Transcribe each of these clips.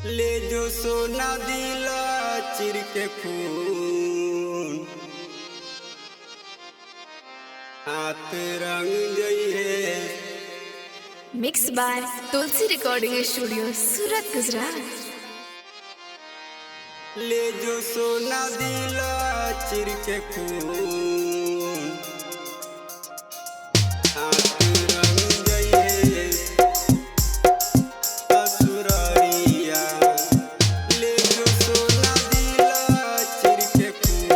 ले जो सोना दिला चिर के खून हाथ रंग गई है। Mix by Tulsi recording studio Surat Gujarat. ले जो सोना दिला चिर के खून हाथ रंग गई है ससुरारिया। ले जो सोना दिला चिर के खून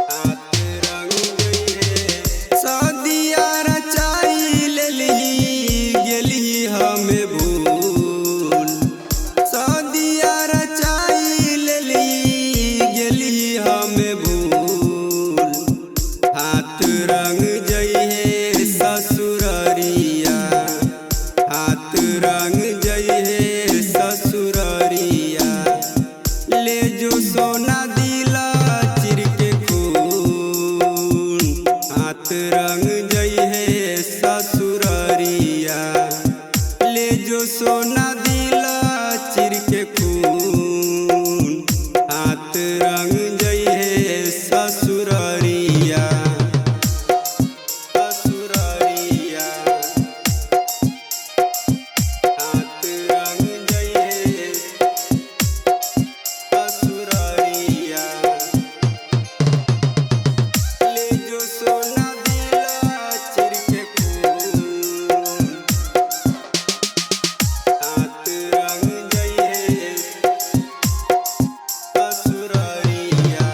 हाथ रंग गई है। सदिया रचाई लेली गेली हमें भूल। सदिया रचाई लेली गेली हमें भूल। हाथ रंग जई है ससुरारिया। हाथ रंग जई है ससुरारिया। ले जो सोना दिला चिर के खून हाथ रंग जई है ससुरारिया। ले जो सोना दिला चिर के खून हाथ रंग जई है ससुरारिया। ससुरारिया हाथ रंग जई है ससुरारिया। ले जो सोना दिला चिर के खून हाथ रंग गई है ससुरारिया।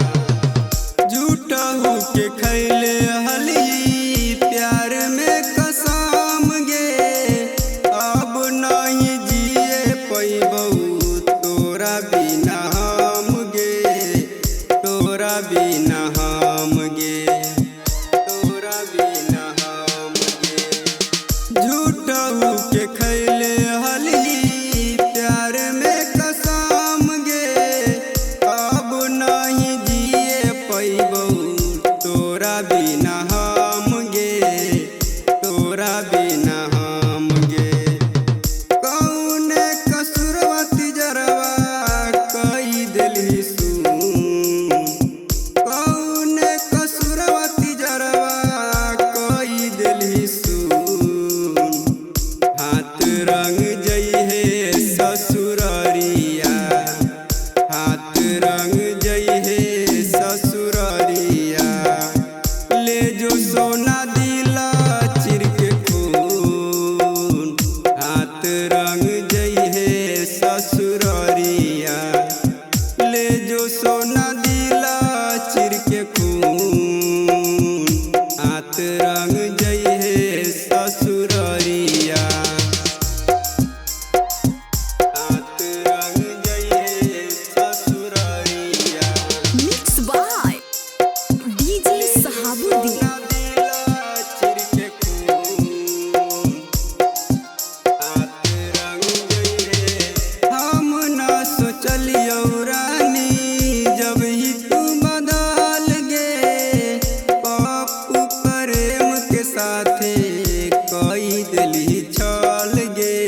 झूठा हो के खैले हली प्यार में कसम गे। अब नहीं जिए पैबऊ तोरा बिना हम गे। तोरा बिना हम गे। तोरा बिना हम गे। झूठा हो के खैले हली प्यार में कसम गे। अब नहीं जिए पैबऊ तोरा बिना हम गे। तोरा बिना हम गे। कौन कसुरवती जरवा कई दिली सुन। कौन कसुरवती जरवा कई दिली सुन। हाथ रंग जई है ससुरारिया। हाथ रंग जई है ससुरारिया। ले जो सोना दिला चिर के खून हाथ रंग जई है ससुरारिया। ले जो सोना दिला चिर के खून हाथ रंग जई है ससुरारिया। हाथ रंग जई है ससुरारिया। Mix by DJ Sahabuddin. सोना दिला चिर के खून हाथ रंग गई है। हम ना सोचलियो रानी जब ही तू बदल गे। पप्पू प्रेम के साथे कई दिली छल गे।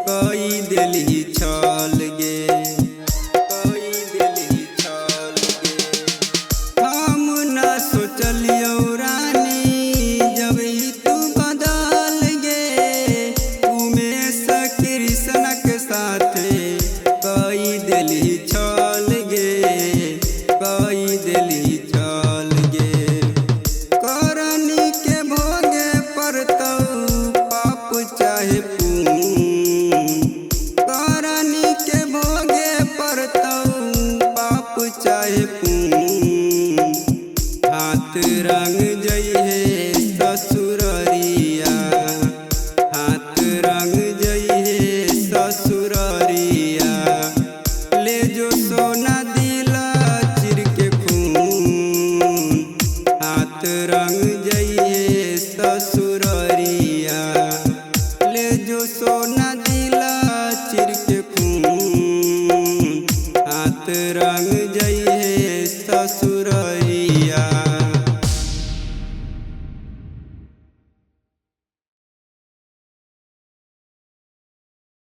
कई दिली छल गे। कई दिली छल गे। हम ना सोचलियो रानी जब ही तू बदल गे। उमेश कृष्ण के साथे कई दिली छल गे। कई दिली छल गे। करनी के भोगे परतौ पाप चाहे पुण्य। करनी के भोगे परतौ पाप चाहे पुण्य। हाथ रंग जई है ससुरारिया। हाथ रंग जई है ससुरारिया। ले जो सोना दिला चिर के खून हाथ रंग जई है